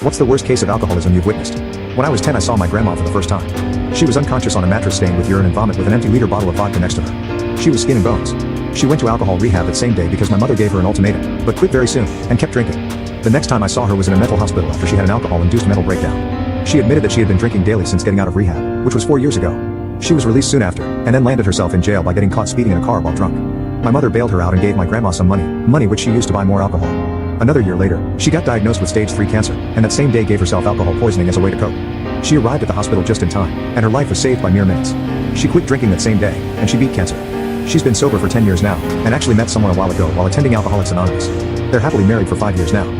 What's the worst case of alcoholism you've witnessed? When I was 10, I saw my grandma for the first time. She was unconscious on a mattress stained with urine and vomit with an empty liter bottle of vodka next to her. She was skin and bones. She went to alcohol rehab that same day because my mother gave her an ultimatum, but quit very soon, and kept drinking. The next time I saw her was in a mental hospital after she had an alcohol-induced mental breakdown. She admitted that she had been drinking daily since getting out of rehab, which was 4 years ago. She was released soon after, and then landed herself in jail by getting caught speeding in a car while drunk. My mother bailed her out and gave my grandma some money which she used to buy more alcohol. Another year later, she got diagnosed with stage 3 cancer, and that same day gave herself alcohol poisoning as a way to cope. She arrived at the hospital just in time, and her life was saved by mere minutes. She quit drinking that same day, and she beat cancer. She's been sober for 10 years now, and actually met someone a while ago while attending Alcoholics Anonymous. They're happily married for 5 years now.